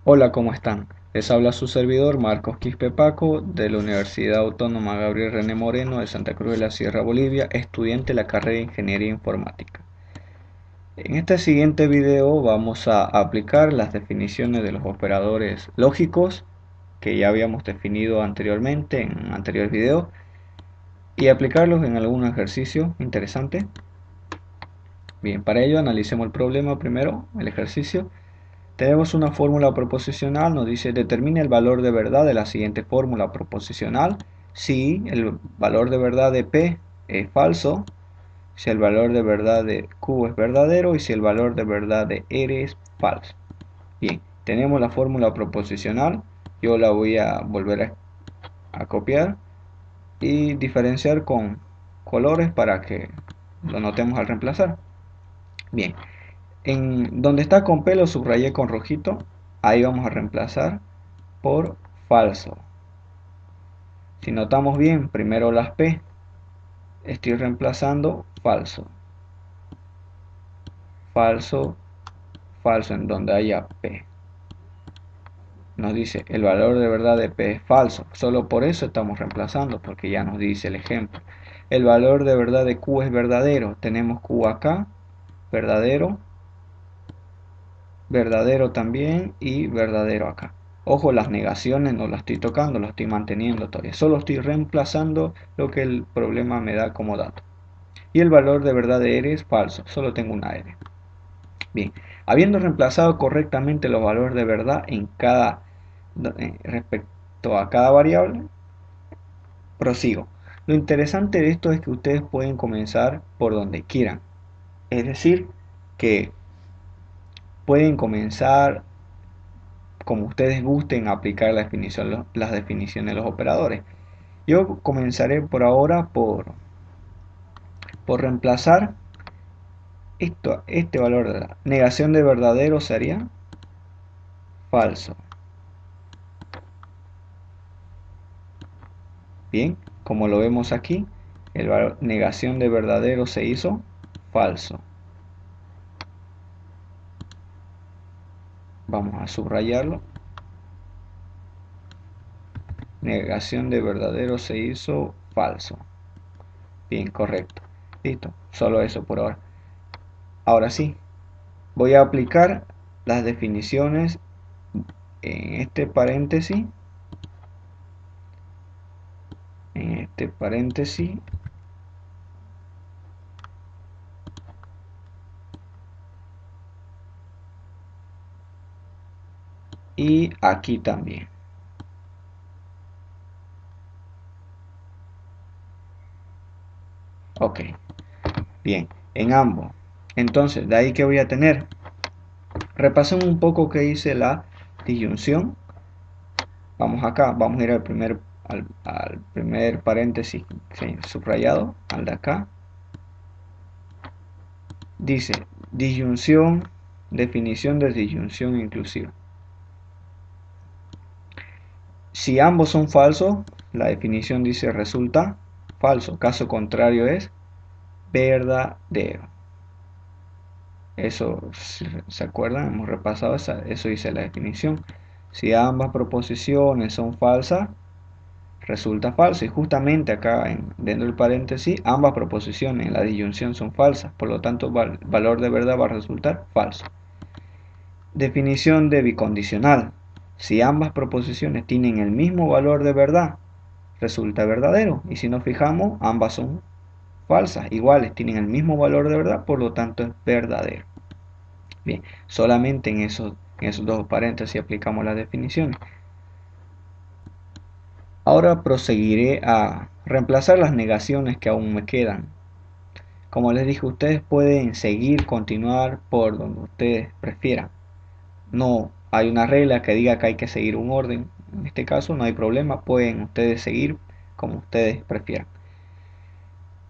Hola, ¿cómo están? Les habla su servidor Marcos Quispe Paco de la Universidad Autónoma Gabriel René Moreno de Santa Cruz de la Sierra, Bolivia, estudiante de la carrera de Ingeniería Informática. En este siguiente video vamos a aplicar las definiciones de los operadores lógicos que ya habíamos definido anteriormente en anteriores videos y aplicarlos en algún ejercicio interesante. Bien, para ello analicemos el problema primero, el ejercicio. Tenemos una fórmula proposicional, nos dice determine el valor de verdad de la siguiente fórmula proposicional si el valor de verdad de P es falso, si el valor de verdad de Q es verdadero y si el valor de verdad de R es falso. Bien, tenemos la fórmula proposicional, yo la voy a volver a copiar y diferenciar con colores para que lo notemos al reemplazar. Bien, en donde está con P lo subrayé con rojito, ahí vamos a reemplazar por falso. Si notamos bien, primero las P, estoy reemplazando falso, falso, falso en donde haya P. Nos dice el valor de verdad de P es falso, solo por eso estamos reemplazando, porque ya nos dice el ejemplo. El valor de verdad de Q es verdadero, tenemos Q acá, verdadero, verdadero también y verdadero acá. Ojo, las negaciones no las estoy tocando, las estoy manteniendo todavía. Solo estoy reemplazando lo que el problema me da como dato. Y el valor de verdad de R es falso, solo tengo una R. Bien, habiendo reemplazado correctamente los valores de verdad en respecto a cada variable, prosigo. Lo interesante de esto es que ustedes pueden comenzar por donde quieran. Es decir, que pueden comenzar como ustedes gusten aplicar las definiciones de los operadores. Yo comenzaré por ahora por reemplazar este valor de la negación de verdadero sería falso. Bien, como lo vemos aquí, el valor negación de verdadero se hizo falso. Vamos a subrayarlo. Negación de verdadero se hizo falso. Bien, correcto. Listo, solo eso por ahora. Ahora sí, voy a aplicar las definiciones en este paréntesis, en este paréntesis y aquí también. Ok, bien, en ambos. Entonces, de ahí que voy a tener. Repasemos un poco que hice la disyunción. Vamos acá, vamos a ir al primer paréntesis subrayado, al de acá. Dice disyunción, definición de disyunción inclusiva. Si ambos son falsos, la definición dice resulta falso. Caso contrario es verdadero. Eso, si se acuerdan, hemos repasado eso dice la definición. Si ambas proposiciones son falsas, resulta falso. Y justamente acá dentro del paréntesis, ambas proposiciones en la disyunción son falsas. Por lo tanto, el valor de verdad va a resultar falso. Definición de bicondicional. Si ambas proposiciones tienen el mismo valor de verdad, resulta verdadero. Y si nos fijamos, ambas son falsas, iguales, tienen el mismo valor de verdad, por lo tanto es verdadero. Bien, solamente en esos dos paréntesis aplicamos las definiciones. Ahora proseguiré a reemplazar las negaciones que aún me quedan. Como les dije, ustedes pueden continuar por donde ustedes prefieran. No hay una regla que diga que hay que seguir un orden. En este caso no hay problema, pueden ustedes seguir como ustedes prefieran.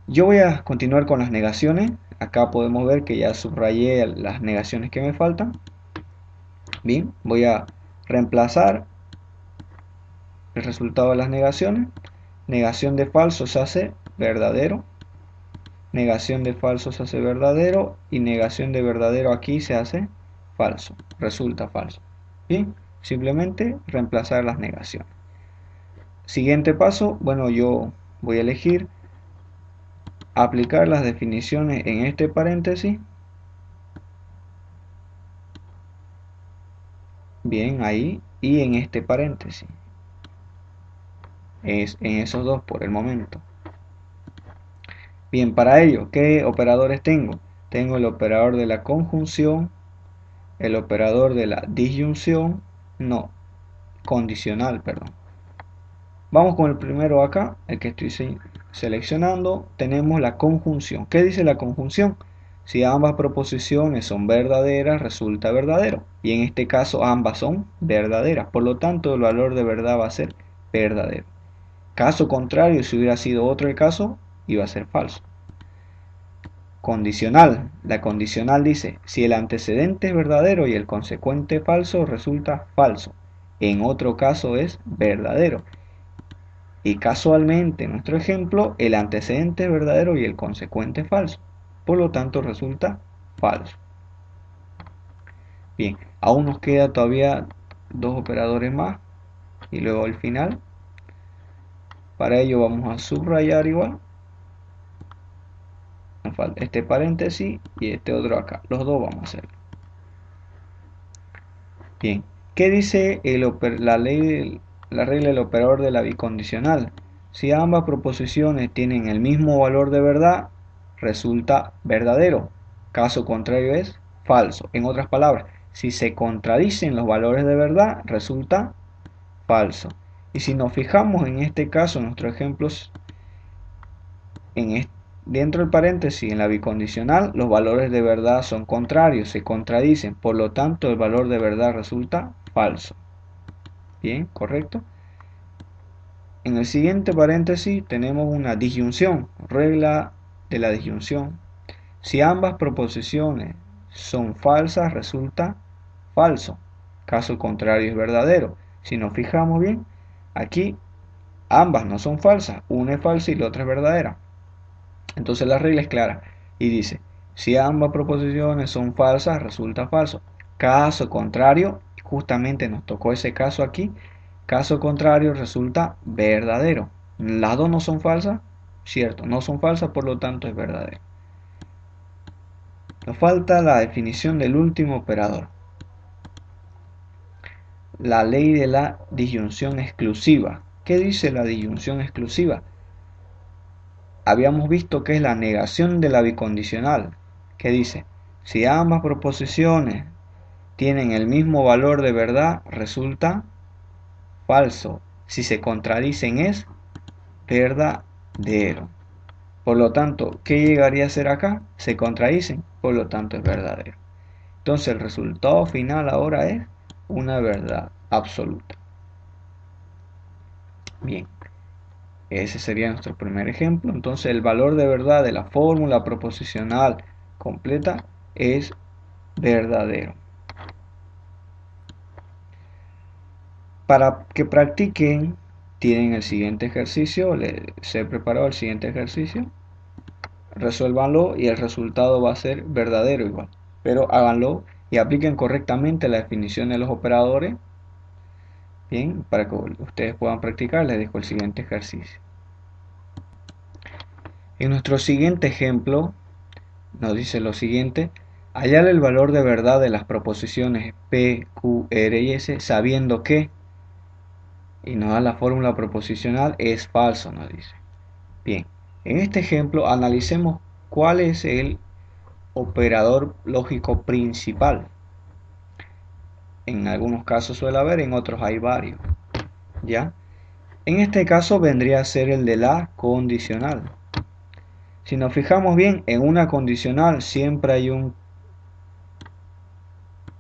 Yo voy a continuar con las negaciones. Acá podemos ver que ya subrayé las negaciones que me faltan. Bien, voy a reemplazar el resultado de las negaciones. Negación de falso se hace verdadero. Negación de falso se hace verdadero. Y negación de verdadero aquí se hace falso. Resulta falso. Bien, simplemente reemplazar las negaciones. Siguiente paso, bueno, yo voy a elegir aplicar las definiciones en este paréntesis. Bien, ahí y en este paréntesis. Es en esos dos por el momento. Bien, para ello, ¿qué operadores tengo? Tengo el operador de la conjunción, el operador de la disyunción, no, condicional, perdón. Vamos con el primero acá, el que estoy seleccionando. Tenemos la conjunción. ¿Qué dice la conjunción? Si ambas proposiciones son verdaderas, resulta verdadero. Y en este caso ambas son verdaderas. Por lo tanto, el valor de verdad va a ser verdadero. Caso contrario, si hubiera sido otro el caso, iba a ser falso. Condicional. La condicional dice, si el antecedente es verdadero y el consecuente falso, resulta falso. En otro caso es verdadero. Y casualmente, en nuestro ejemplo, el antecedente es verdadero y el consecuente falso. Por lo tanto, resulta falso. Bien, aún nos queda todavía dos operadores más y luego al final. Para ello vamos a subrayar igual. Nos falta este paréntesis y este otro acá. Los dos vamos a hacer. Bien, ¿qué dice la regla del operador de la bicondicional? Si ambas proposiciones tienen el mismo valor de verdad, resulta verdadero. Caso contrario es falso. En otras palabras, si se contradicen los valores de verdad, resulta falso. Y si nos fijamos en este caso, en nuestros ejemplos, dentro del paréntesis, en la bicondicional, los valores de verdad son contrarios, se contradicen. Por lo tanto, el valor de verdad resulta falso. Bien, correcto. En el siguiente paréntesis tenemos una disyunción, regla de la disyunción. Si ambas proposiciones son falsas, resulta falso. Caso contrario es verdadero. Si nos fijamos bien, aquí ambas no son falsas, una es falsa y la otra es verdadera. Entonces la regla es clara y dice, si ambas proposiciones son falsas, resulta falso. Caso contrario, justamente nos tocó ese caso aquí, caso contrario resulta verdadero. Las dos no son falsas, cierto, no son falsas, por lo tanto es verdadero. Nos falta la definición del último operador. La ley de la disyunción exclusiva. ¿Qué dice la disyunción exclusiva? Habíamos visto que es la negación de la bicondicional, que dice, si ambas proposiciones tienen el mismo valor de verdad, resulta falso. Si se contradicen es verdadero. Por lo tanto, ¿qué llegaría a ser acá? Se contradicen, por lo tanto es verdadero. Entonces el resultado final ahora es una verdad absoluta. Bien, ese sería nuestro primer ejemplo. Entonces el valor de verdad de la fórmula proposicional completa es verdadero. Para que practiquen, tienen el siguiente ejercicio. Les he preparado el siguiente ejercicio. Resuélvanlo y el resultado va a ser verdadero igual. Pero háganlo y apliquen correctamente la definición de los operadores. Bien, para que ustedes puedan practicar, les dejo el siguiente ejercicio. En nuestro siguiente ejemplo, nos dice lo siguiente: hallar el valor de verdad de las proposiciones P, Q, R y S sabiendo que, y nos da la fórmula proposicional, es falso, nos dice. Bien, en este ejemplo analicemos cuál es el operador lógico principal. En algunos casos suele haber, en otros hay varios. ¿Ya? En este caso vendría a ser el de la condicional. Si nos fijamos bien, en una condicional siempre hay un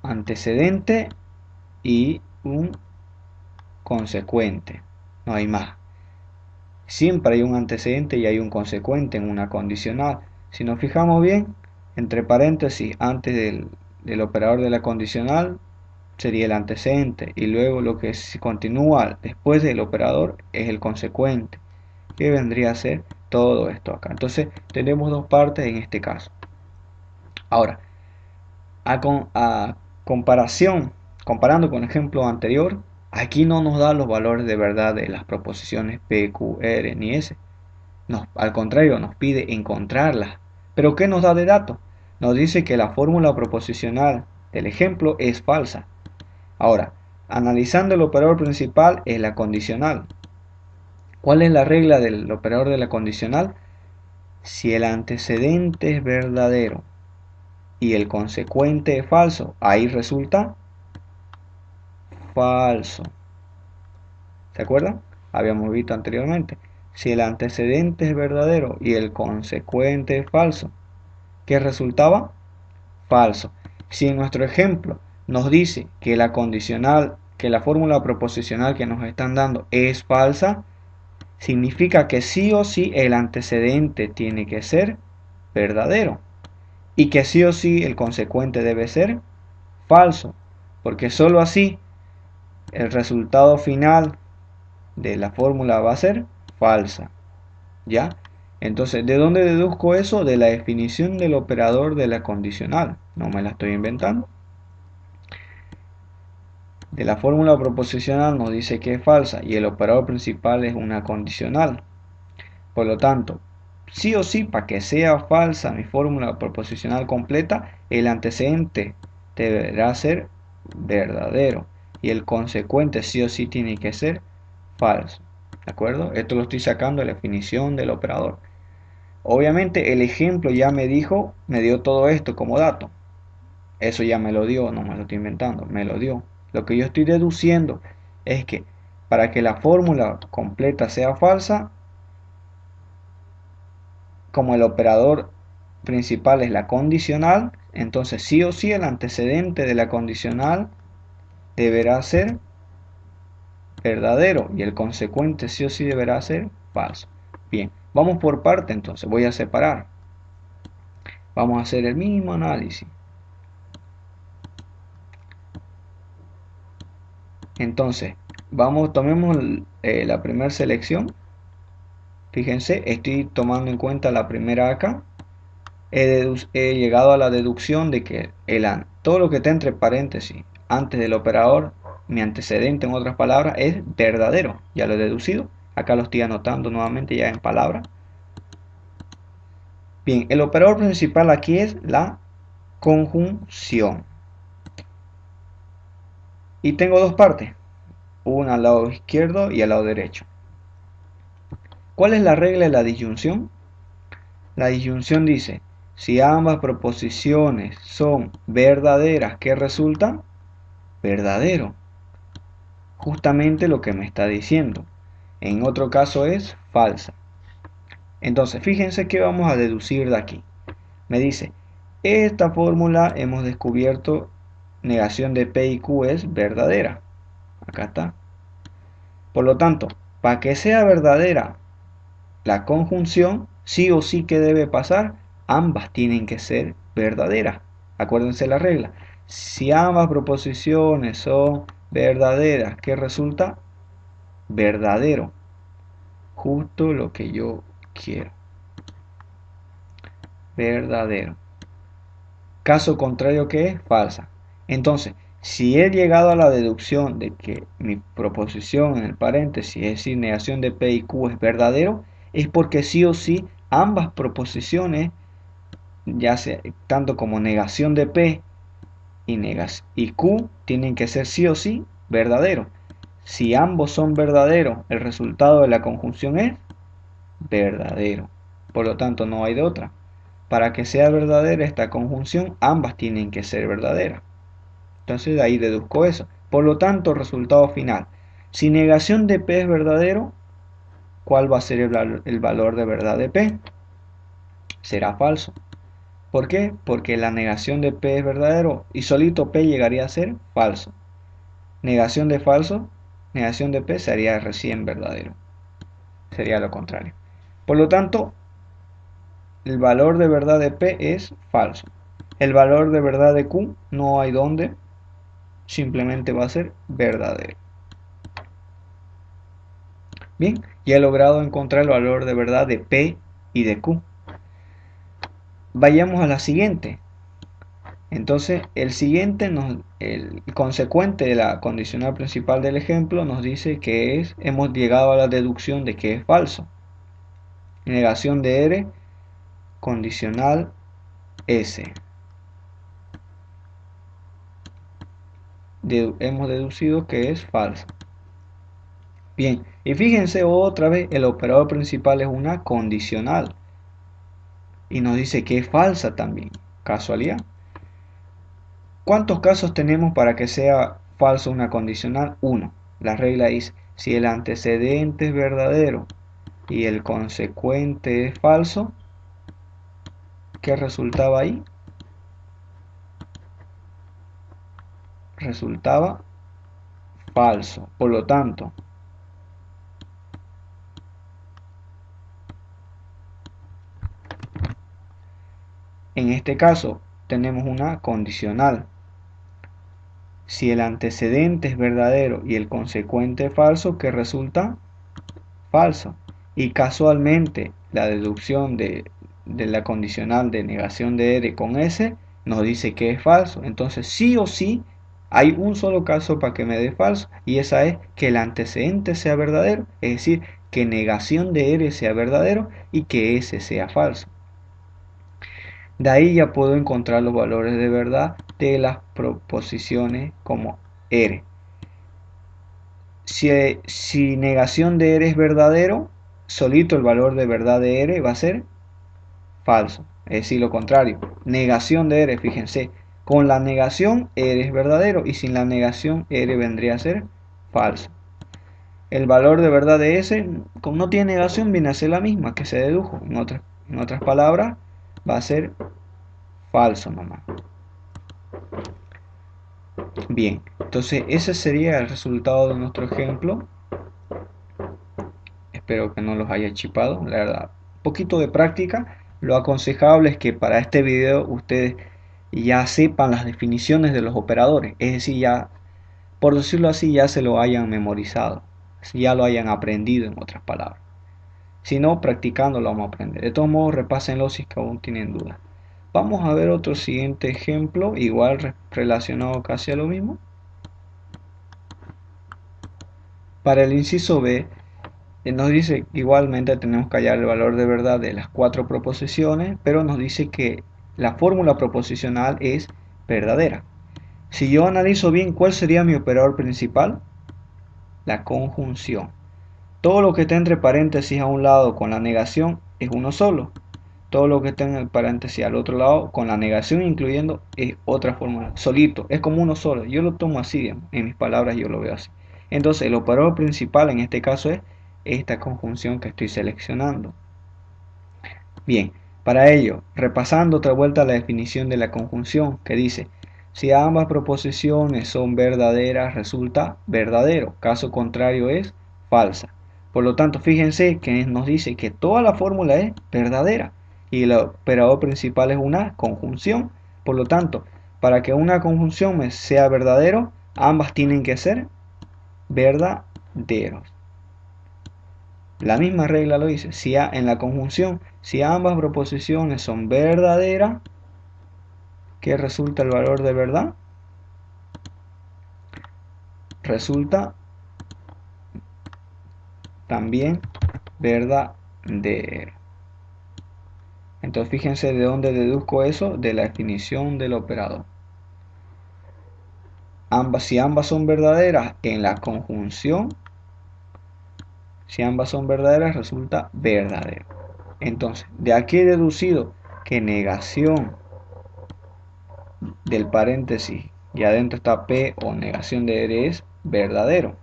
antecedente y un consecuente. No hay más. Siempre hay un antecedente y hay un consecuente en una condicional. Si nos fijamos bien, entre paréntesis, antes del operador de la condicional sería el antecedente y luego lo que continúa después del operador es el consecuente, que vendría a ser todo esto acá. Entonces tenemos dos partes en este caso. Ahora, a comparación Comparando con el ejemplo anterior, aquí no nos da los valores de verdad de las proposiciones P, Q, R ni S. Al contrario, nos pide encontrarlas. ¿Pero qué nos da de dato? Nos dice que la fórmula proposicional del ejemplo es falsa. Ahora, analizando el operador principal es la condicional. ¿Cuál es la regla del operador de la condicional? Si el antecedente es verdadero y el consecuente es falso, ahí resulta falso. ¿Se acuerdan? Habíamos visto anteriormente. Si el antecedente es verdadero y el consecuente es falso, ¿qué resultaba? Falso. Si en nuestro ejemplo nos dice que la condicional, que la fórmula proposicional que nos están dando es falsa, significa que sí o sí el antecedente tiene que ser verdadero y que sí o sí el consecuente debe ser falso, porque sólo así el resultado final de la fórmula va a ser falsa. ¿Ya? Entonces, ¿de dónde deduzco eso? De la definición del operador de la condicional. No me la estoy inventando. De la fórmula proposicional nos dice que es falsa y el operador principal es una condicional. Por lo tanto, sí o sí, para que sea falsa mi fórmula proposicional completa, el antecedente deberá ser verdadero y el consecuente sí o sí tiene que ser falso. ¿De acuerdo? Esto lo estoy sacando de la definición del operador. Obviamente el ejemplo ya me dijo, me dio todo esto como dato. Eso ya me lo dio, no me lo estoy inventando, me lo dio. Lo que yo estoy deduciendo es que para que la fórmula completa sea falsa, como el operador principal es la condicional, entonces sí o sí el antecedente de la condicional deberá ser verdadero y el consecuente sí o sí deberá ser falso. Bien, vamos por parte entonces, voy a separar. Vamos a hacer el mismo análisis. Entonces, tomemos la primera selección. Fíjense, estoy tomando en cuenta la primera acá. He llegado a la deducción de que todo lo que está entre paréntesis antes del operador, mi antecedente en otras palabras, es verdadero. Ya lo he deducido. Acá lo estoy anotando nuevamente ya en palabras. Bien, el operador principal aquí es la conjunción. Y tengo dos partes, una al lado izquierdo y al lado derecho. ¿Cuál es la regla de la disyunción? La disyunción dice, si ambas proposiciones son verdaderas, ¿qué resulta? Verdadero. Justamente lo que me está diciendo. En otro caso es falsa. Entonces, fíjense qué vamos a deducir de aquí. Me dice, esta fórmula hemos descubierto negación de P y Q es verdadera. Acá está. Por lo tanto, para que sea verdadera la conjunción, sí o sí que debe pasar, ambas tienen que ser verdaderas. Acuérdense la regla. Si ambas proposiciones son verdaderas, ¿qué resulta? Verdadero. Justo lo que yo quiero. Verdadero. Caso contrario, ¿qué es? Falsa. Entonces, si he llegado a la deducción de que mi proposición en el paréntesis, es decir, negación de P y Q es verdadero, es porque sí o sí ambas proposiciones, ya sea tanto como negación de P y Q, tienen que ser sí o sí verdaderos. Si ambos son verdaderos, el resultado de la conjunción es verdadero. Por lo tanto, no hay de otra. Para que sea verdadera esta conjunción, ambas tienen que ser verdaderas. Entonces de ahí deduzco eso. Por lo tanto, resultado final. Si negación de P es verdadero, ¿cuál va a ser el valor de verdad de P? Será falso. ¿Por qué? Porque la negación de P es verdadero y solito P llegaría a ser falso. Negación de falso, negación de P sería recién verdadero. Sería lo contrario. Por lo tanto, el valor de verdad de P es falso. El valor de verdad de Q no hay donde, simplemente va a ser verdadero. Bien, ya he logrado encontrar el valor de verdad de P y de Q. Vayamos a la siguiente. Entonces, el consecuente de la condicional principal del ejemplo nos dice que hemos llegado a la deducción de que es falso. Negación de R, condicional S. Hemos deducido que es falso. Bien, y fíjense otra vez, el operador principal es una condicional. Y nos dice que es falsa también. ¿Casualidad? ¿Cuántos casos tenemos para que sea falso una condicional? Uno. La regla dice, si el antecedente es verdadero y el consecuente es falso, ¿qué resultaba ahí? Resultaba falso. Por lo tanto, en este caso tenemos una condicional. Si el antecedente es verdadero y el consecuente es falso, ¿qué resulta? Falso. Y casualmente la deducción de la condicional de negación de R con S nos dice que es falso. Entonces sí o sí hay un solo caso para que me dé falso, y esa es que el antecedente sea verdadero, es decir, que negación de R sea verdadero y que S sea falso. De ahí ya puedo encontrar los valores de verdad de las proposiciones como R. Si negación de R es verdadero, solito el valor de verdad de R va a ser falso. Es decir, lo contrario. Negación de R, fíjense. Con la negación R es verdadero y sin la negación R vendría a ser falso. El valor de verdad de S, como no tiene negación, viene a ser la misma que se dedujo. En otras palabras, va a ser falso nomás. Bien, entonces ese sería el resultado de nuestro ejemplo. Espero que no los haya chipado, la verdad. Un poquito de práctica. Lo aconsejable es que para este video ustedes ya sepan las definiciones de los operadores. Es decir, ya, por decirlo así, ya se lo hayan memorizado. Ya lo hayan aprendido, en otras palabras. Si no, practicando lo vamos a aprender. De todos modos, repásenlo si es que aún tienen dudas. Vamos a ver otro siguiente ejemplo, igual relacionado casi a lo mismo. Para el inciso B, nos dice que igualmente tenemos que hallar el valor de verdad de las cuatro proposiciones, pero nos dice que la fórmula proposicional es verdadera. Si yo analizo bien, ¿cuál sería mi operador principal? La conjunción. Todo lo que está entre paréntesis a un lado con la negación es uno solo. Todo lo que está en el paréntesis al otro lado con la negación incluyendo es otra fórmula. Solito, es como uno solo. Yo lo tomo así, digamos, en mis palabras yo lo veo así. Entonces el operador principal en este caso es esta conjunción que estoy seleccionando. Bien, para ello, repasando otra vuelta la definición de la conjunción que dice, si ambas proposiciones son verdaderas, resulta verdadero, caso contrario es falsa. Por lo tanto, fíjense que nos dice que toda la fórmula es verdadera y el operador principal es una conjunción. Por lo tanto, para que una conjunción me sea verdadero, ambas tienen que ser verdaderos. La misma regla lo dice, si en la conjunción, si ambas proposiciones son verdaderas, ¿qué resulta el valor de verdad? Resulta también verdadero. Entonces fíjense de dónde deduzco eso, de la definición del operador. Si ambas son verdaderas en la conjunción, si ambas son verdaderas resulta verdadero. Entonces, de aquí he deducido que negación del paréntesis y adentro está P o negación de R es verdadero.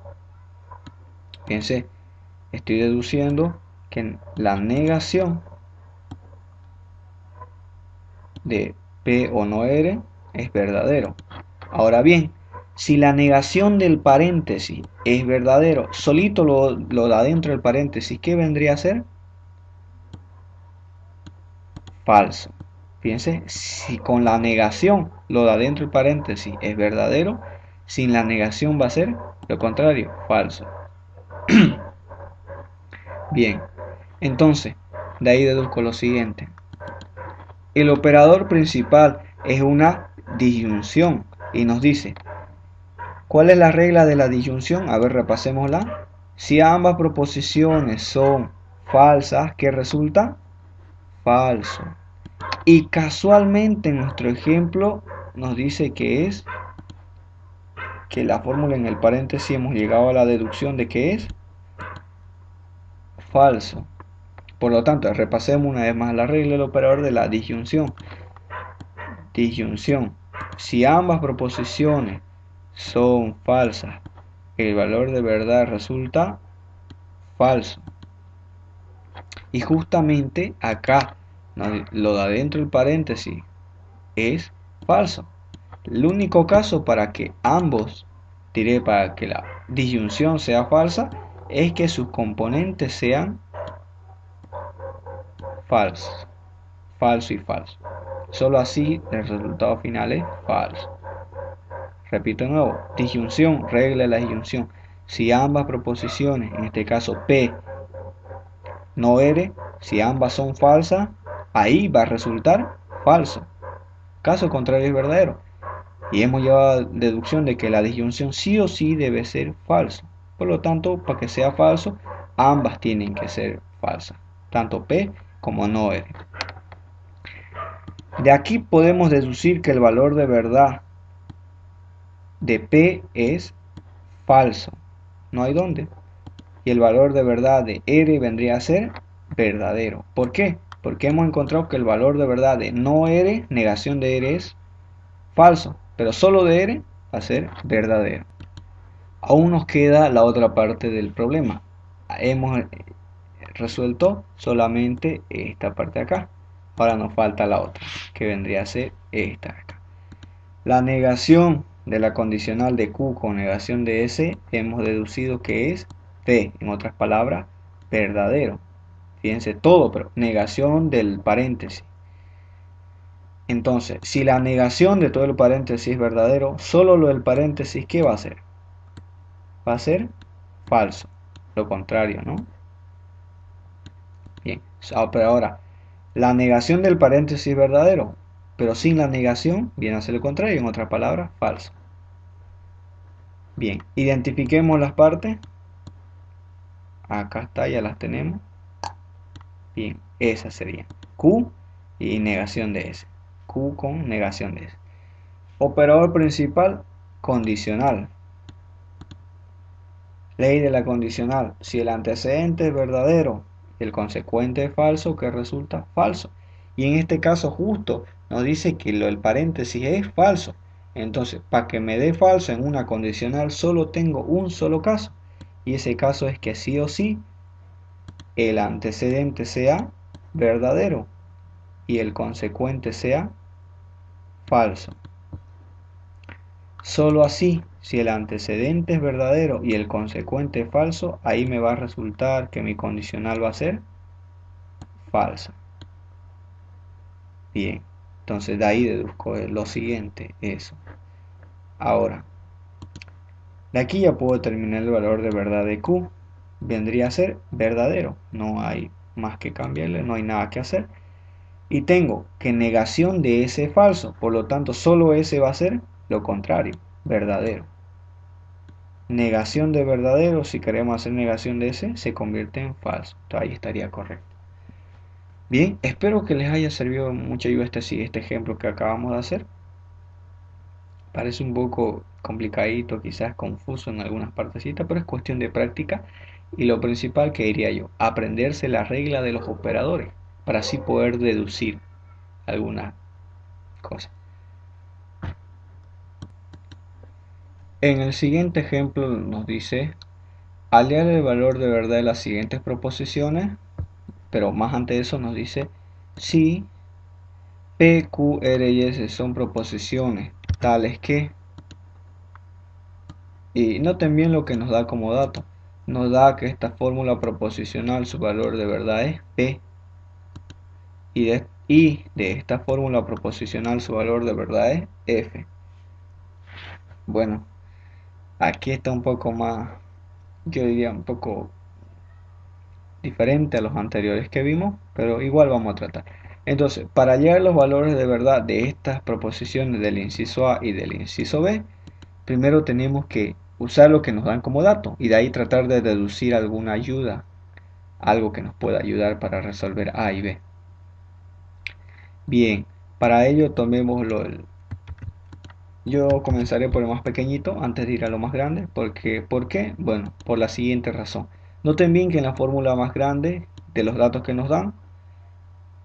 Fíjense, estoy deduciendo que la negación de P o no R es verdadero. Ahora bien, si la negación del paréntesis es verdadero, solito lo de adentro del paréntesis, ¿qué vendría a ser? Falso. Fíjense, si con la negación lo de adentro del paréntesis es verdadero, sin la negación va a ser lo contrario, falso. Bien, entonces, de ahí deduzco lo siguiente. El operador principal es una disyunción y nos dice, ¿cuál es la regla de la disyunción? A ver, repasémosla. Si ambas proposiciones son falsas, ¿qué resulta? Falso. Y casualmente en nuestro ejemplo nos dice que la fórmula en el paréntesis hemos llegado a la deducción de que es falso. Por lo tanto, repasemos una vez más la regla del operador de la disyunción. Disyunción. Si ambas proposiciones son falsas, el valor de verdad resulta falso. Y justamente acá, lo de adentro del paréntesis es falso. El único caso para que ambos, diré para que la disyunción sea falsa, es que sus componentes sean falsos. Falso y falso. Solo así el resultado final es falso. Repito de nuevo, disyunción, regla de la disyunción. Si ambas proposiciones, en este caso P no R, si ambas son falsas, ahí va a resultar falso. Caso contrario es verdadero. Y hemos llevado a deducción de que la disyunción sí o sí debe ser falsa. Por lo tanto, para que sea falso, ambas tienen que ser falsas, tanto P como no R. De aquí podemos deducir que el valor de verdad de P es falso. No hay dónde. Y el valor de verdad de R vendría a ser verdadero. ¿Por qué? Porque hemos encontrado que el valor de verdad de no R, negación de R, es falso. Pero solo de R va a ser verdadero. Aún nos queda la otra parte del problema. Hemos resuelto solamente esta parte de acá. Ahora nos falta la otra, que vendría a ser esta de acá. La negación de la condicional de Q con negación de S hemos deducido que es P, en otras palabras, verdadero. Fíjense todo, pero negación del paréntesis. Entonces, si la negación de todo el paréntesis es verdadero, solo lo del paréntesis, ¿qué va a ser? Va a ser falso. Lo contrario, ¿no? Bien, pero ahora, la negación del paréntesis es verdadero, pero sin la negación viene a ser lo contrario, en otras palabras, falso. Bien, identifiquemos las partes. Acá está, ya las tenemos. Bien, esas serían Q y negación de S. Q con negación de S. Operador principal, condicional. Ley de la condicional. Si el antecedente es verdadero y el consecuente es falso, ¿qué resulta? Falso. Y en este caso justo nos dice que el paréntesis es falso. Entonces, para que me dé falso en una condicional, solo tengo un solo caso. Y ese caso es que sí o sí el antecedente sea verdadero y el consecuente sea falso. Solo así, si el antecedente es verdadero y el consecuente es falso, ahí me va a resultar que mi condicional va a ser falsa. Bien, entonces de ahí deduzco lo siguiente, eso. Ahora, de aquí ya puedo determinar el valor de verdad de Q. Vendría a ser verdadero, no hay más que cambiarle, no hay nada que hacer. Y tengo que negación de S es falso, por lo tanto solo S va a ser lo contrario, verdadero. Negación de verdadero, si queremos hacer negación de S, se convierte en falso. Entonces ahí estaría correcto. Bien, espero que les haya servido mucha ayuda este ejemplo que acabamos de hacer. Parece un poco complicadito, quizás confuso en algunas partecitas, pero es cuestión de práctica. Y lo principal que diría yo, aprenderse la regla de los operadores, para así poder deducir algunas cosas. En el siguiente ejemplo nos dice, hallar el valor de verdad de las siguientes proposiciones, pero más antes de eso nos dice, si P, Q, R y S son proposiciones tales que, y noten bien lo que nos da como dato, nos da que esta fórmula proposicional su valor de verdad es P, y de esta fórmula proposicional su valor de verdad es F. Bueno, aquí está un poco más, yo diría un poco diferente a los anteriores que vimos, pero igual vamos a tratar. Entonces, para hallar los valores de verdad de estas proposiciones del inciso A y del inciso B, primero tenemos que usar lo que nos dan como dato y de ahí tratar de deducir alguna ayuda, algo que nos pueda ayudar para resolver A y B. Bien, para ello tomémoslo. Yo comenzaré por el más pequeñito antes de ir a lo más grande. ¿Por qué? Bueno, por la siguiente razón. Noten bien que en la fórmula más grande de los datos que nos dan,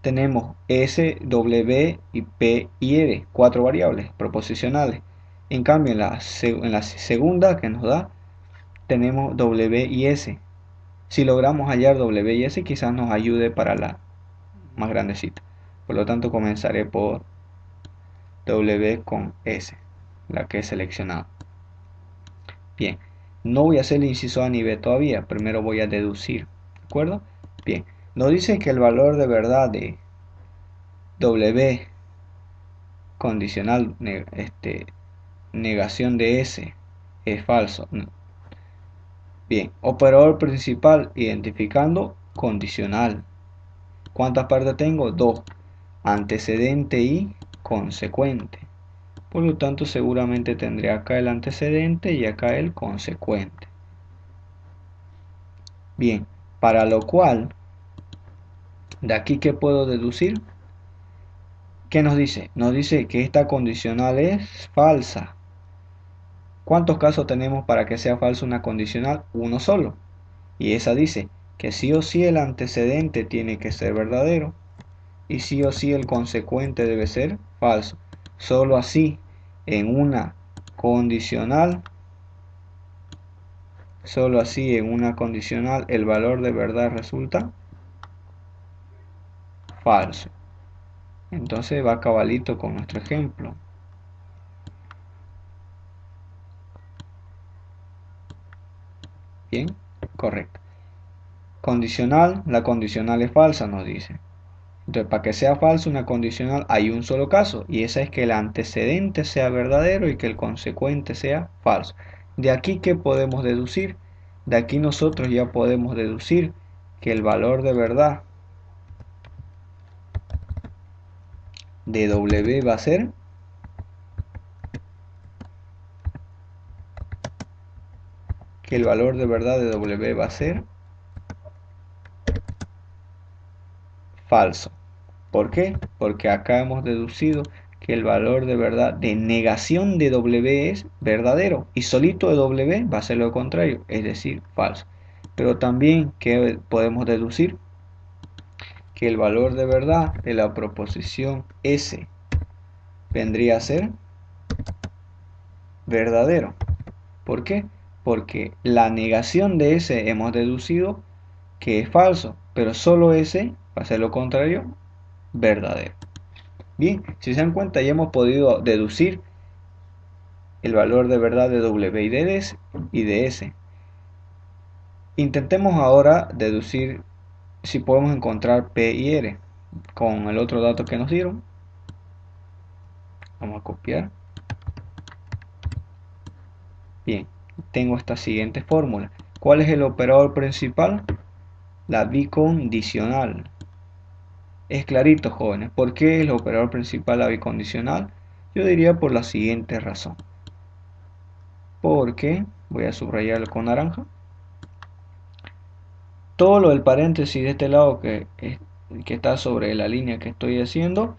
tenemos S, W y P y R, cuatro variables proposicionales. En cambio, en la segunda que nos da, tenemos W y S. Si logramos hallar W y S, quizás nos ayude para la más grandecita. Por lo tanto, comenzaré por W con S, la que he seleccionado. Bien, no voy a hacer el inciso A ni B todavía, primero voy a deducir, ¿de acuerdo? Bien, nos dice que el valor de verdad de W condicional, negación de S, es falso. Bien, operador principal identificando condicional. ¿Cuántas partes tengo? Dos, antecedente y consecuente. Por lo tanto, seguramente tendré acá el antecedente y acá el consecuente. Bien, para lo cual, de aquí, ¿qué puedo deducir? ¿Qué nos dice? Nos dice que esta condicional es falsa. ¿Cuántos casos tenemos para que sea falsa una condicional? Uno solo. Y esa dice que sí o sí el antecedente tiene que ser verdadero y sí o sí el consecuente debe ser falso. Solo así en una condicional, solo así en una condicional el valor de verdad resulta falso. Entonces va cabalito con nuestro ejemplo. Bien, correcto. Condicional, la condicional es falsa, nos dice. Entonces, para que sea falsa una condicional hay un solo caso, y esa es que el antecedente sea verdadero y que el consecuente sea falso. De aquí, ¿qué podemos deducir? De aquí nosotros ya podemos deducir que el valor de verdad de W va a ser que el valor de verdad de W va a ser falso. ¿Por qué? Porque acá hemos deducido que el valor de verdad de negación de W es verdadero y solito de W va a ser lo contrario, es decir, falso. Pero también que podemos deducir que el valor de verdad de la proposición S vendría a ser verdadero. ¿Por qué? Porque la negación de S hemos deducido que es falso, pero solo S va a ser lo contrario, verdadero. Bien, si se dan cuenta ya hemos podido deducir el valor de verdad de W y de S. Intentemos ahora deducir si podemos encontrar P y R con el otro dato que nos dieron. Vamos a copiar. Bien, tengo esta siguiente fórmula. ¿Cuál es el operador principal? La bicondicional. Es clarito, jóvenes. ¿Por qué el operador principal la bicondicional? Yo diría por la siguiente razón. Porque, voy a subrayarlo con naranja, todo lo del paréntesis de este lado que está sobre la línea que estoy haciendo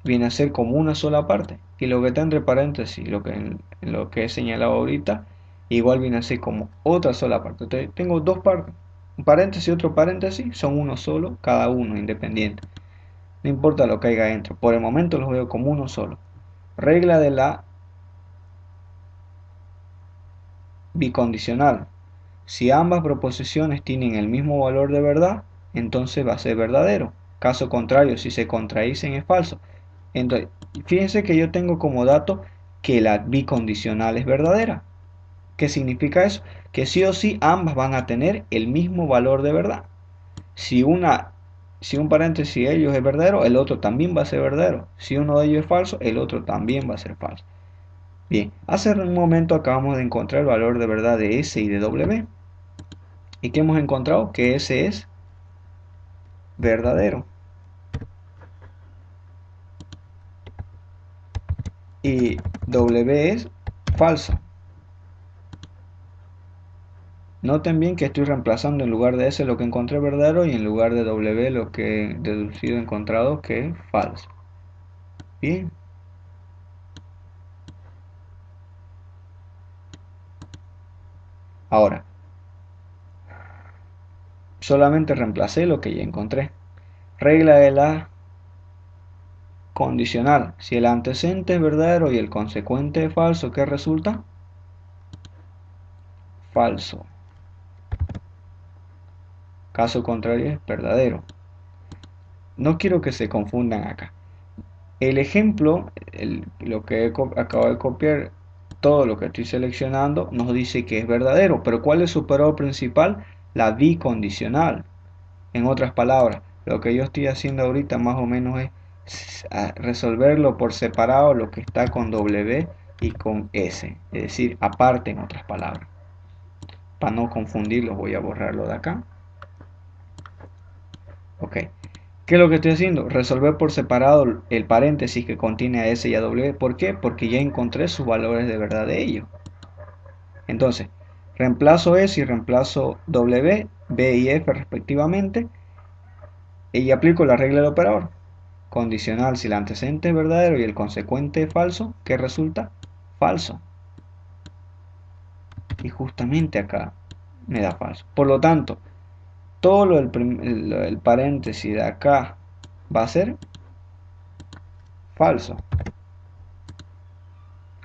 viene a ser como una sola parte, y lo que está entre paréntesis, lo que he señalado ahorita, igual viene a ser como otra sola parte. Entonces tengo dos partes, un paréntesis y otro paréntesis, son uno solo, cada uno independiente, no importa lo que haya dentro, por el momento los veo como uno solo. Regla de la bicondicional: si ambas proposiciones tienen el mismo valor de verdad, entonces va a ser verdadero. Caso contrario, si se contradicen, es falso. Entonces, fíjense que yo tengo como dato que la bicondicional es verdadera. ¿Qué significa eso? Que sí o sí ambas van a tener el mismo valor de verdad. Si un paréntesis de ellos es verdadero, el otro también va a ser verdadero. Si uno de ellos es falso, el otro también va a ser falso. Bien, hace un momento acabamos de encontrar el valor de verdad de S y de W. ¿Y qué hemos encontrado? Que S es verdadero. y W es falso. Noten bien que estoy reemplazando en lugar de S lo que encontré verdadero y en lugar de W lo que he deducido encontrado que es falso. Bien. Ahora, solamente reemplacé lo que ya encontré. Regla de la condicional. Si el antecedente es verdadero y el consecuente es falso, ¿qué resulta? Falso. Caso contrario es verdadero. No quiero que se confundan acá. El ejemplo, lo que acabo de copiar, todo lo que estoy seleccionando nos dice que es verdadero, pero ¿cuál es su operador principal? La bicondicional. En otras palabras, lo que yo estoy haciendo ahorita más o menos es resolverlo por separado lo que está con W y con S, es decir, aparte en otras palabras. Para no confundirlos voy a borrarlo de acá. Ok. ¿Qué es lo que estoy haciendo? Resolver por separado el paréntesis que contiene a S y a W. ¿Por qué? Porque ya encontré sus valores de verdad de ellos. Entonces, reemplazo S y reemplazo W, B y F respectivamente y aplico la regla del operador. Condicional si el antecedente es verdadero y el consecuente es falso, ¿qué resulta? Falso. Y justamente acá me da falso. Por lo tanto, todo el paréntesis de acá va a ser falso.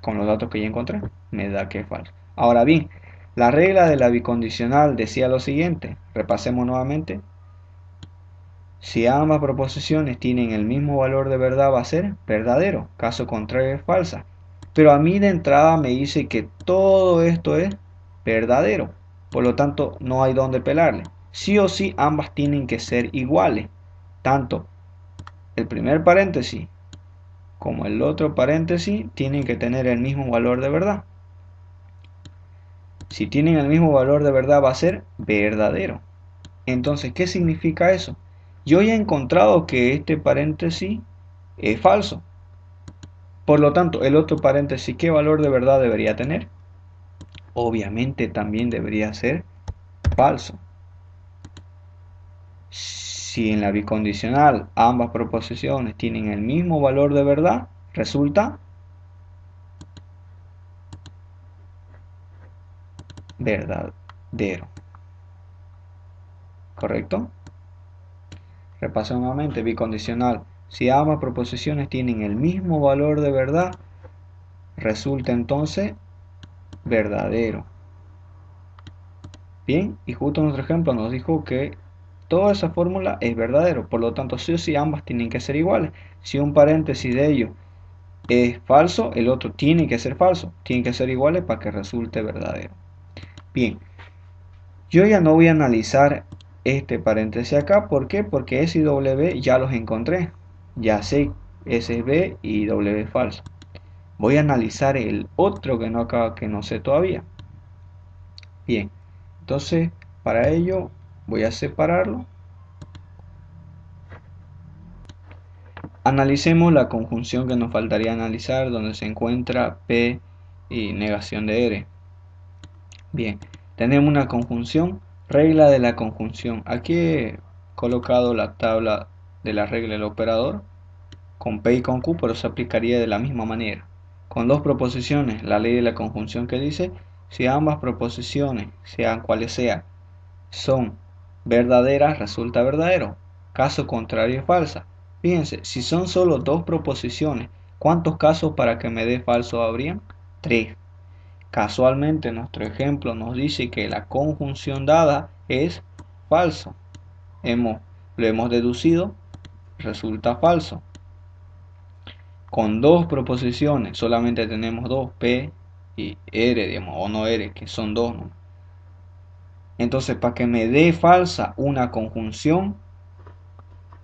Con los datos que ya encontré, me da que es falso. Ahora bien, la regla de la bicondicional decía lo siguiente, repasemos nuevamente. Si ambas proposiciones tienen el mismo valor de verdad va a ser verdadero, caso contrario es falsa. Pero a mí de entrada me dice que todo esto es verdadero, por lo tanto no hay donde pelarle. Sí o sí ambas tienen que ser iguales, tanto el primer paréntesis como el otro paréntesis tienen que tener el mismo valor de verdad. Si tienen el mismo valor de verdad va a ser verdadero. Entonces, ¿qué significa eso? Yo ya he encontrado que este paréntesis es falso. Por lo tanto, el otro paréntesis, ¿qué valor de verdad debería tener? Obviamente también debería ser falso. Si en la bicondicional ambas proposiciones tienen el mismo valor de verdad, resulta verdadero. ¿Correcto? Repaso nuevamente, bicondicional. Si ambas proposiciones tienen el mismo valor de verdad, resulta entonces verdadero. Bien, y justo nuestro ejemplo nos dijo que toda esa fórmula es verdadero, por lo tanto sí o sí ambas tienen que ser iguales. Si un paréntesis de ellos es falso, el otro tiene que ser falso, tienen que ser iguales para que resulte verdadero. Bien, yo ya no voy a analizar este paréntesis acá, ¿por qué? Porque S y W ya los encontré, ya sé S es B y W es falso. Voy a analizar el otro que no sé todavía. Bien, entonces para ello voy a separarlo. Analicemos la conjunción que nos faltaría analizar, donde se encuentra P y negación de R. Bien, tenemos una conjunción, regla de la conjunción. Aquí he colocado la tabla de la regla del operador con P y con Q, pero se aplicaría de la misma manera. Con dos proposiciones, la ley de la conjunción que dice, si ambas proposiciones, sean cuales sean, son verdaderas, resulta verdadero. Caso contrario es falsa. Fíjense, si son solo dos proposiciones, ¿cuántos casos para que me dé falso habrían? Tres. Casualmente nuestro ejemplo nos dice que la conjunción dada es falso. Lo hemos deducido, resulta falso. Con dos proposiciones solamente tenemos dos, P y R, digamos, o no R, que son dos, ¿no? Entonces, para que me dé falsa una conjunción,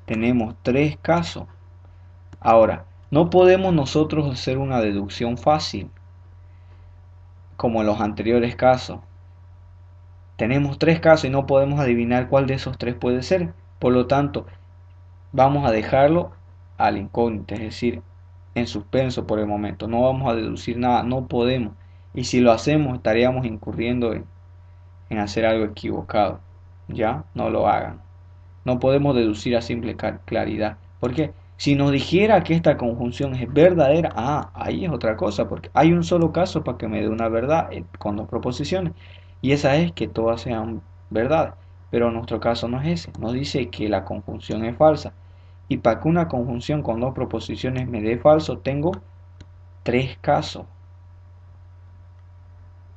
tenemos tres casos. Ahora, no podemos nosotros hacer una deducción fácil, como en los anteriores casos. Tenemos tres casos y no podemos adivinar cuál de esos tres puede ser. Por lo tanto, vamos a dejarlo al incógnito, es decir, en suspenso por el momento. No vamos a deducir nada, no podemos. Y si lo hacemos, estaríamos incurriendo en hacer algo equivocado. ¿Ya? No lo hagan. No podemos deducir a simple claridad. Porque si nos dijera que esta conjunción es verdadera, ahí es otra cosa, porque hay un solo caso para que me dé una verdad con dos proposiciones, y esa es que todas sean verdad. Pero nuestro caso no es ese, nos dice que la conjunción es falsa. Y para que una conjunción con dos proposiciones me dé falso, tengo tres casos.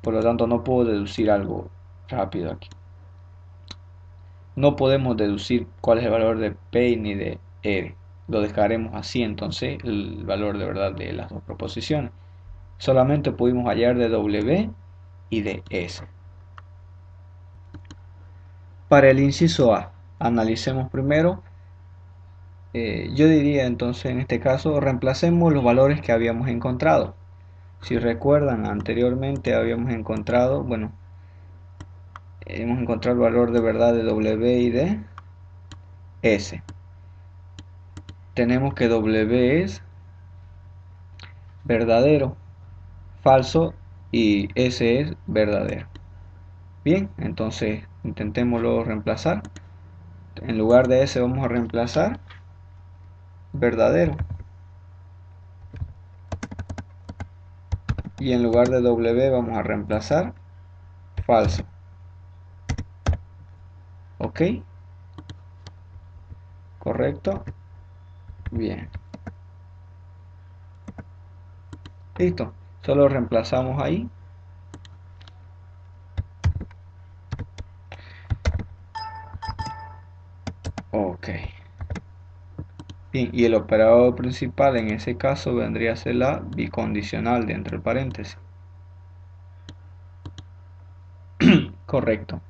Por lo tanto, no puedo deducir algo rápido aquí. No podemos deducir cuál es el valor de P ni de R. Lo dejaremos así entonces, el valor de verdad de las dos proposiciones. Solamente pudimos hallar de W y de S. Para el inciso A, analicemos primero. Yo diría entonces en este caso, reemplacemos los valores que habíamos encontrado. Si recuerdan, anteriormente habíamos encontrado, bueno, hemos encontrado el valor de verdad de W y de S. Tenemos que W es verdadero, falso y S es verdadero. Bien, entonces intentémoslo reemplazar. En lugar de S vamos a reemplazar verdadero. Y en lugar de W vamos a reemplazar falso. ¿Ok? ¿Correcto? Bien. Listo. Solo reemplazamos ahí. Ok. Bien, y el operador principal en ese caso vendría a ser la bicondicional dentro del paréntesis. Correcto.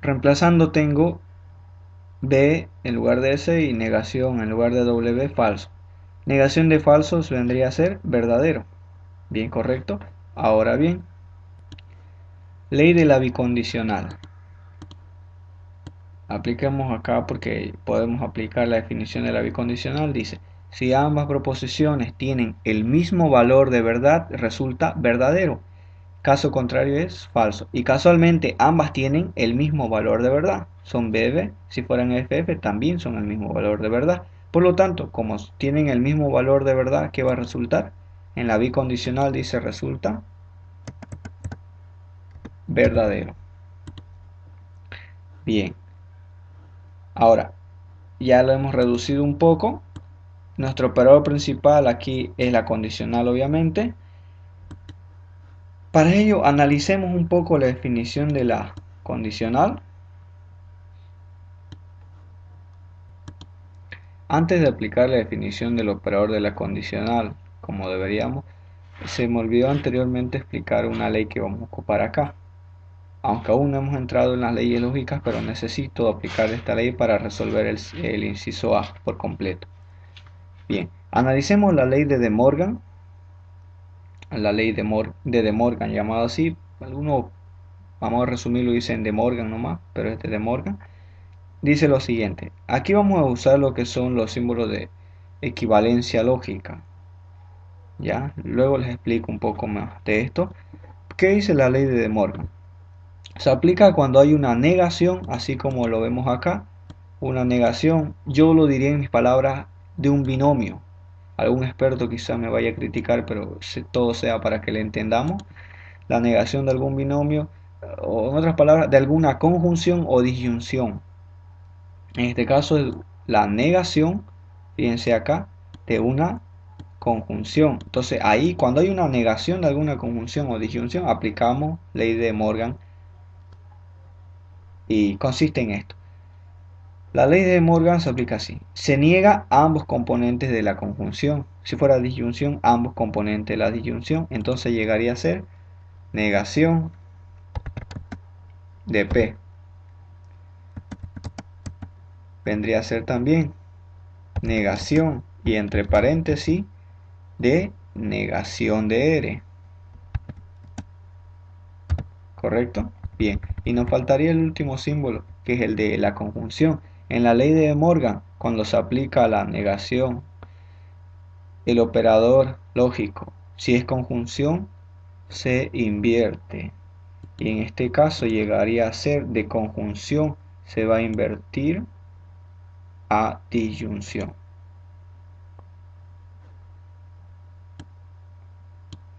Reemplazando tengo B en lugar de S y negación en lugar de W falso. Negación de falsos vendría a ser verdadero. Bien, correcto. Ahora bien, ley de la bicondicional. Apliquemos acá porque podemos aplicar la definición de la bicondicional. Dice, si ambas proposiciones tienen el mismo valor de verdad, resulta verdadero. Caso contrario es falso. Y casualmente ambas tienen el mismo valor de verdad. Son BB, si fueran FF también son el mismo valor de verdad. Por lo tanto, como tienen el mismo valor de verdad, ¿qué va a resultar? En la bicondicional dice resulta verdadero. Bien, ahora ya lo hemos reducido un poco. Nuestro operador principal aquí es la condicional, obviamente. Para ello, analicemos un poco la definición de la condicional. Antes de aplicar la definición del operador de la condicional, como deberíamos, se me olvidó anteriormente explicar una ley que vamos a ocupar acá. Aunque aún no hemos entrado en las leyes lógicas, pero necesito aplicar esta ley para resolver el inciso A por completo. Bien, analicemos la ley de De Morgan, la ley de Morgan llamada así. Algunos, vamos a resumirlo, dicen De Morgan nomás, pero es de De Morgan. Dice lo siguiente, aquí vamos a usar lo que son los símbolos de equivalencia lógica. Ya, luego les explico un poco más de esto. ¿Qué dice la ley de De Morgan? Se aplica cuando hay una negación, así como lo vemos acá. Una negación, yo lo diría en mis palabras, de un binomio. Algún experto quizá me vaya a criticar, pero todo sea para que le entendamos. La negación de algún binomio, o en otras palabras, de alguna conjunción o disyunción. En este caso es la negación, fíjense acá, de una conjunción. Entonces ahí cuando hay una negación de alguna conjunción o disyunción aplicamos ley de Morgan y consiste en esto. La ley de Morgan se aplica así. Se niega a ambos componentes de la conjunción. Si fuera disyunción, ambos componentes de la disyunción. Entonces llegaría a ser negación de P. Vendría a ser también negación y entre paréntesis de negación de R. ¿Correcto? Bien. Y nos faltaría el último símbolo, que es el de la conjunción. En la ley de Morgan cuando se aplica la negación, el operador lógico, si es conjunción, se invierte. Y en este caso llegaría a ser de conjunción, se va a invertir a disyunción.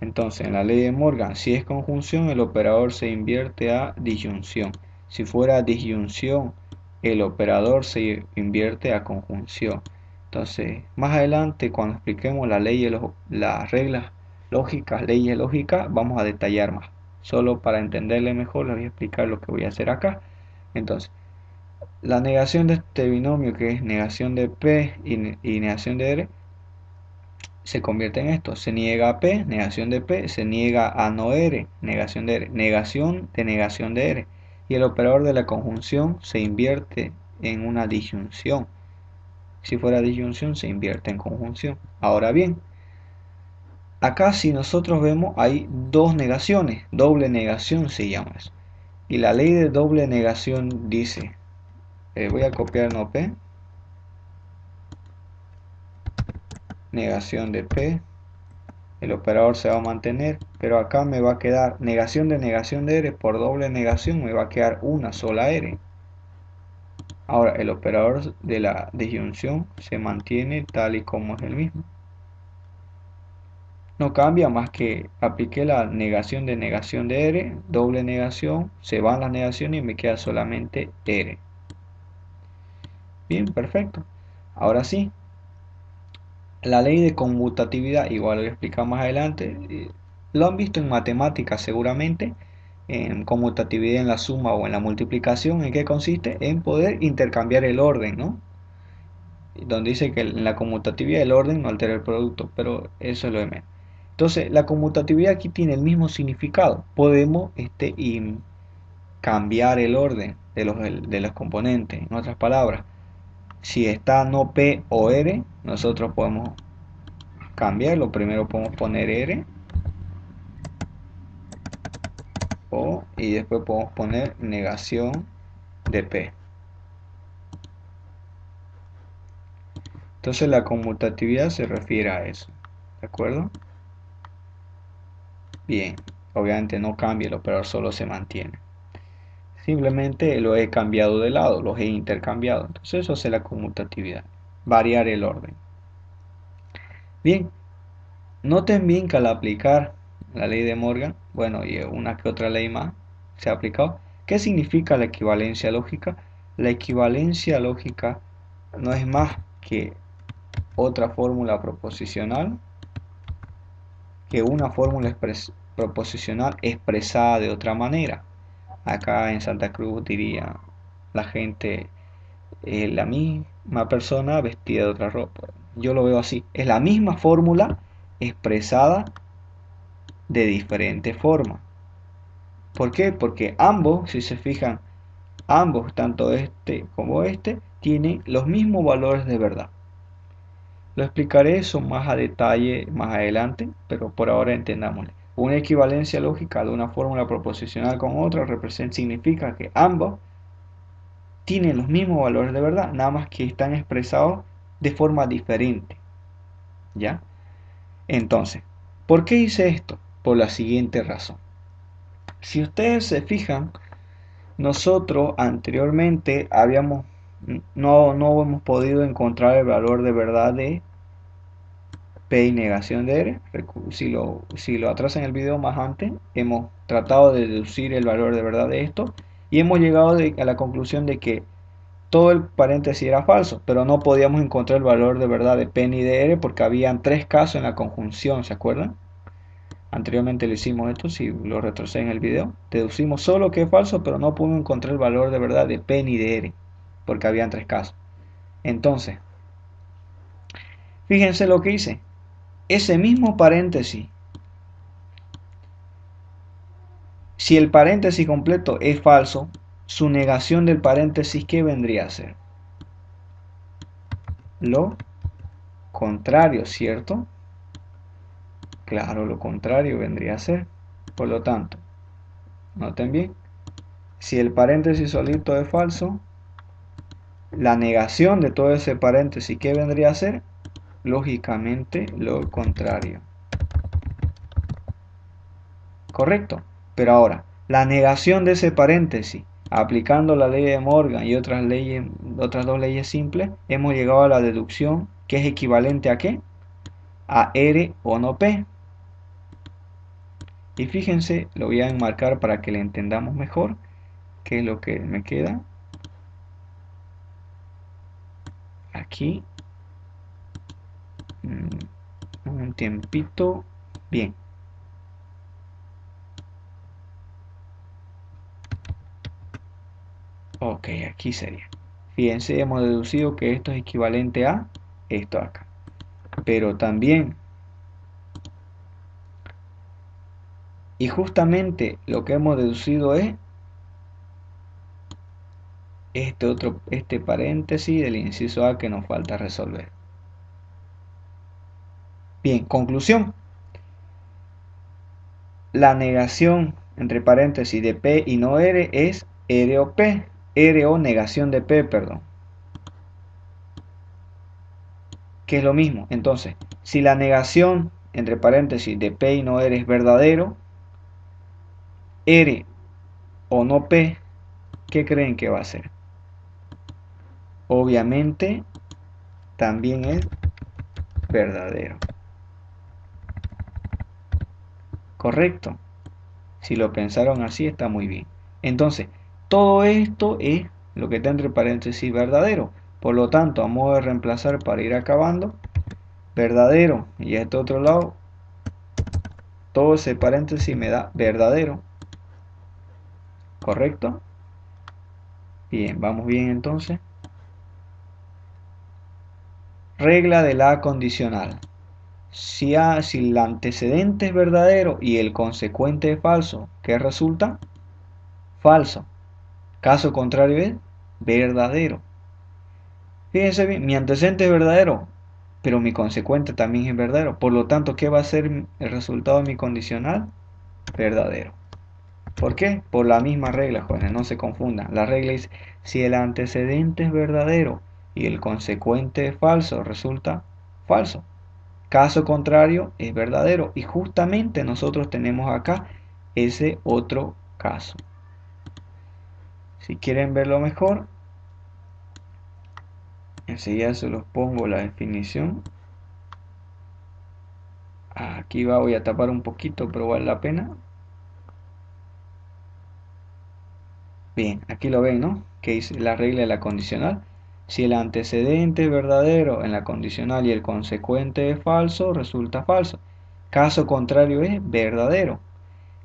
Entonces, en la ley de Morgan, si es conjunción, el operador se invierte a disyunción. Si fuera disyunción, el operador se invierte a conjunción. Entonces, más adelante, cuando expliquemos las reglas lógicas, leyes lógicas, vamos a detallar más. Solo para entenderle mejor, les voy a explicar lo que voy a hacer acá. Entonces, la negación de este binomio, que es negación de P y negación de R, se convierte en esto: se niega a P, negación de P, se niega a no R, negación de R, negación de R, y el operador de la conjunción se invierte en una disyunción. Si fuera disyunción, se invierte en conjunción. Ahora bien, acá si nosotros vemos hay dos negaciones, doble negación se llama eso. Y la ley de doble negación dice, voy a copiar no P, negación de P, el operador se va a mantener, pero acá me va a quedar negación de R por doble negación, me va a quedar una sola R. Ahora el operador de la disyunción se mantiene tal y como es el mismo. No cambia más que apliqué la negación de R, doble negación, se van las negaciones y me queda solamente R. Bien, perfecto. Ahora sí, la ley de conmutatividad, igual lo voy a explicar más adelante, lo han visto en matemáticas seguramente, en conmutatividad en la suma o en la multiplicación. ¿En qué consiste? En poder intercambiar el orden, ¿no? Donde dice que en la conmutatividad el orden no altera el producto, pero eso es lo de menos. Entonces, la conmutatividad aquí tiene el mismo significado. Podemos cambiar el orden de los componentes. En otras palabras, si está no P o R, nosotros podemos cambiarlo. Primero podemos poner R y después podemos poner negación de P. Entonces la conmutatividad se refiere a eso, ¿de acuerdo? Bien, obviamente no cambia el operador, solo se mantiene. Simplemente lo he cambiado de lado, los he intercambiado. Entonces eso es la conmutatividad, variar el orden. Bien, noten bien que al aplicar la ley de Morgan, bueno, y una que otra ley más se ha aplicado. ¿Qué significa la equivalencia lógica? La equivalencia lógica no es más que otra fórmula proposicional, que una fórmula proposicional expresada de otra manera. Acá en Santa Cruz diría la gente, la misma persona vestida de otra ropa. Yo lo veo así, es la misma fórmula expresada de diferente forma. ¿Por qué? Porque ambos, si se fijan, ambos, tanto este como este, tienen los mismos valores de verdad. Lo explicaré eso más a detalle más adelante, pero por ahora entendámosle. Una equivalencia lógica de una fórmula proposicional con otra significa que ambos tienen los mismos valores de verdad, nada más que están expresados de forma diferente. ¿Ya? Entonces, ¿por qué hice esto? Por la siguiente razón. Si ustedes se fijan, nosotros anteriormente no hemos podido encontrar el valor de verdad de P y negación de R. Si lo atrasan el video más antes, hemos tratado de deducir el valor de verdad de esto y hemos llegado a la conclusión de que todo el paréntesis era falso, pero no podíamos encontrar el valor de verdad de P ni de R porque habían tres casos en la conjunción, ¿se acuerdan? Anteriormente le hicimos esto, si lo retroceden en el video, deducimos solo que es falso, pero no pudimos encontrar el valor de verdad de P ni de R, porque habían tres casos. Entonces, fíjense lo que hice. Ese mismo paréntesis, si el paréntesis completo es falso, su negación del paréntesis, ¿qué vendría a ser? Lo contrario, ¿cierto? Claro, lo contrario vendría a ser. Por lo tanto, noten bien, si el paréntesis solito es falso, La negación de todo ese paréntesis, ¿qué vendría a ser? Lógicamente lo contrario. Correcto. Pero ahora, la negación de ese paréntesis, aplicando la ley de Morgan y otras leyes, otras dos leyes simples, hemos llegado a la deducción que es equivalente a ¿qué? A R o no P. Y fíjense, lo voy a enmarcar para que le entendamos mejor qué es lo que me queda. Aquí. Un tiempito. Bien. Ok, aquí sería. Fíjense, hemos deducido que esto es equivalente a esto acá. Pero también, y justamente lo que hemos deducido es este paréntesis del inciso A que nos falta resolver. Bien, conclusión. La negación entre paréntesis de P y no R es R o P. R o negación de P, perdón. Que es lo mismo. Entonces, si la negación entre paréntesis de P y no R es verdadero, R o no P, ¿qué creen que va a ser? Obviamente también es verdadero. Correcto. Si lo pensaron así está muy bien. Entonces, todo esto es lo que está entre paréntesis verdadero. Por lo tanto, a modo de reemplazar para ir acabando, verdadero y a este otro lado, todo ese paréntesis me da verdadero. ¿Correcto? Bien, vamos bien entonces. Regla de la condicional. Si el antecedente es verdadero y el consecuente es falso, ¿qué resulta? Falso. Caso contrario es verdadero. Fíjense bien, mi antecedente es verdadero, pero mi consecuente también es verdadero. Por lo tanto, ¿qué va a ser el resultado de mi condicional? Verdadero. ¿Por qué? Por la misma regla, jóvenes, no se confundan. La regla es, si el antecedente es verdadero y el consecuente es falso, resulta falso. Caso contrario es verdadero. Y justamente nosotros tenemos acá ese otro caso. Si quieren verlo mejor, enseguida se los pongo la definición. Aquí voy a tapar un poquito, pero vale la pena. Bien, aquí lo ven, ¿no? Que dice la regla de la condicional. Si el antecedente es verdadero en la condicional y el consecuente es falso, resulta falso. Caso contrario es verdadero.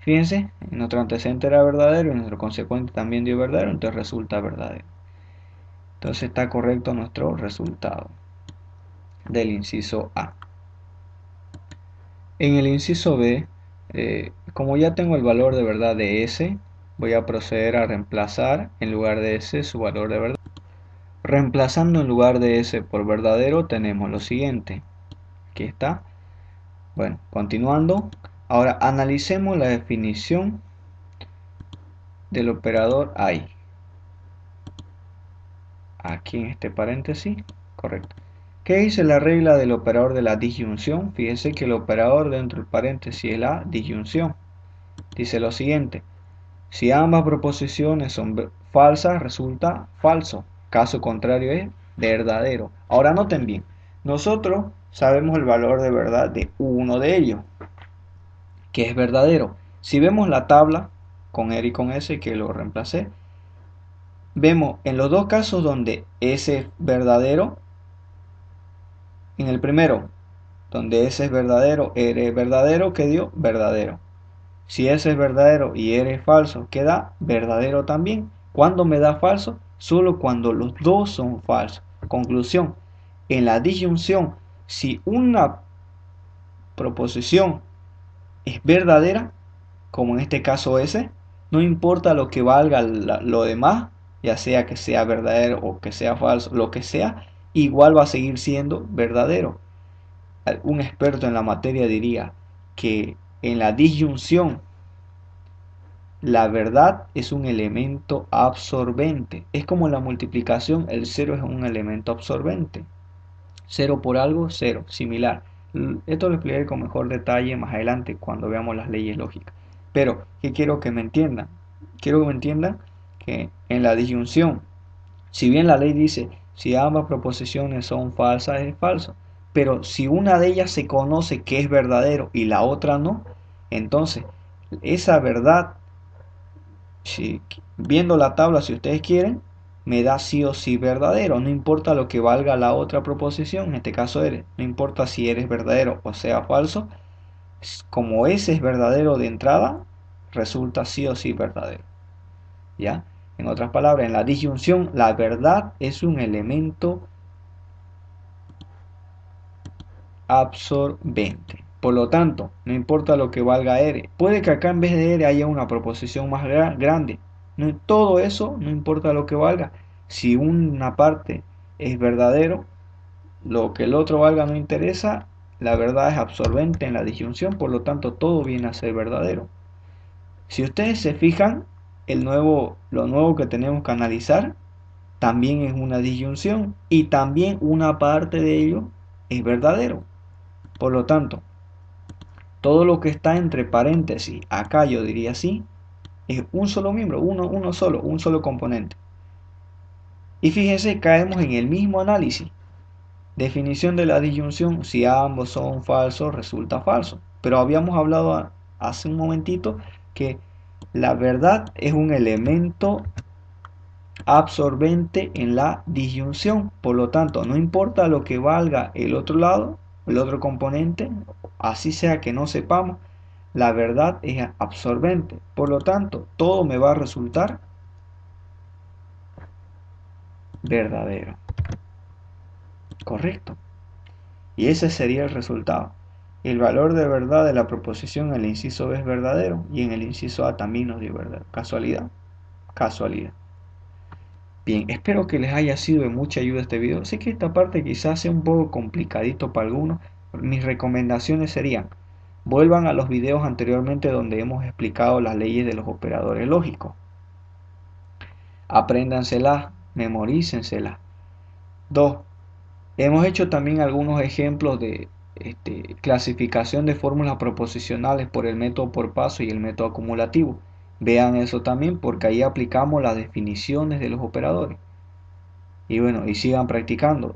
Fíjense, nuestro antecedente era verdadero y nuestro consecuente también dio verdadero, entonces resulta verdadero. Entonces está correcto nuestro resultado del inciso A. En el inciso B, como ya tengo el valor de verdad de S, voy a proceder a reemplazar en lugar de S su valor de verdad. Reemplazando en lugar de S por verdadero tenemos lo siguiente. Aquí está. Bueno, continuando. Ahora analicemos la definición del operador AND. Aquí en este paréntesis. Correcto. ¿Qué dice la regla del operador de la disyunción? Fíjese que el operador dentro del paréntesis es la disyunción. Dice lo siguiente. Si ambas proposiciones son falsas, resulta falso. Caso contrario es verdadero. Ahora noten bien. Nosotros sabemos el valor de verdad de uno de ellos, que es verdadero. Si vemos la tabla con R y con S, que lo reemplacé, vemos en los dos casos donde S es verdadero. En el primero, donde S es verdadero, R es verdadero, ¿qué dio? Verdadero. Si S es verdadero y R es falso, ¿qué da? Verdadero también. ¿Cuándo me da falso? Solo cuando los dos son falsos. Conclusión. En la disyunción, si una proposición es verdadera, como en este caso S, no importa lo que valga lo demás, ya sea que sea verdadero o que sea falso, lo que sea, igual va a seguir siendo verdadero. Un experto en la materia diría que en la disyunción la verdad es un elemento absorbente. Es como la multiplicación, el cero es un elemento absorbente. Cero por algo, cero, similar. Esto lo explicaré con mejor detalle más adelante cuando veamos las leyes lógicas. Pero, ¿qué quiero que me entiendan? Quiero que me entiendan que en la disyunción, si bien la ley dice si ambas proposiciones son falsas, es falso. Pero si una de ellas se conoce que es verdadero y la otra no, entonces esa verdad, si, viendo la tabla, si ustedes quieren, me da sí o sí verdadero. No importa lo que valga la otra proposición, en este caso eres. No importa si eres verdadero o sea falso. Como ese es verdadero de entrada, resulta sí o sí verdadero. ¿Ya? En otras palabras, en la disyunción, la verdad es un elemento absorbente. Por lo tanto, no importa lo que valga R. Puede que acá en vez de R haya una proposición más grande. No, todo eso no importa lo que valga. Si una parte es verdadero, lo que el otro valga no interesa. La verdad es absorbente en la disyunción, por lo tanto todo viene a ser verdadero. Si ustedes se fijan, lo nuevo que tenemos que analizar también es una disyunción y también una parte de ello es verdadero. Por lo tanto, todo lo que está entre paréntesis, acá yo diría así, es un solo miembro, un solo componente. Y fíjense, caemos en el mismo análisis. Definición de la disyunción, si ambos son falsos, resulta falso. Pero habíamos hablado hace un momentito que la verdad es un elemento absorbente en la disyunción. Por lo tanto, no importa lo que valga el otro lado, el otro componente, así sea que no sepamos, la verdad es absorbente. Por lo tanto, todo me va a resultar verdadero. Correcto. Y ese sería el resultado. El valor de verdad de la proposición en el inciso B es verdadero y en el inciso A también nos dio verdad. ¿Casualidad? Casualidad. Bien, espero que les haya sido de mucha ayuda este video. Sé que esta parte quizás sea un poco complicadito para algunos. Mis recomendaciones serían, vuelvan a los videos anteriormente donde hemos explicado las leyes de los operadores lógicos. Apréndanselas, memorícenselas. 2. Hemos hecho también algunos ejemplos de clasificación de fórmulas proposicionales por el método por paso y el método acumulativo. Vean eso también porque ahí aplicamos las definiciones de los operadores. Y bueno, y sigan practicando.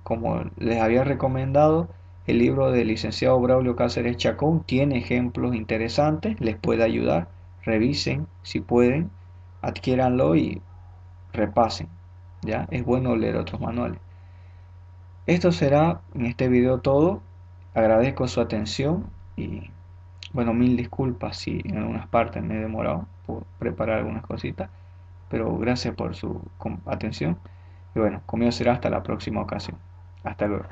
Como les había recomendado, el libro del licenciado Braulio Cáceres Chacón tiene ejemplos interesantes, les puede ayudar. Revisen si pueden, adquiéranlo y repasen. ¿Ya? Es bueno leer otros manuales. Esto será en este video todo. Agradezco su atención y bueno, mil disculpas si en algunas partes me he demorado por preparar algunas cositas, pero gracias por su atención y bueno, conmigo será hasta la próxima ocasión. Hasta luego.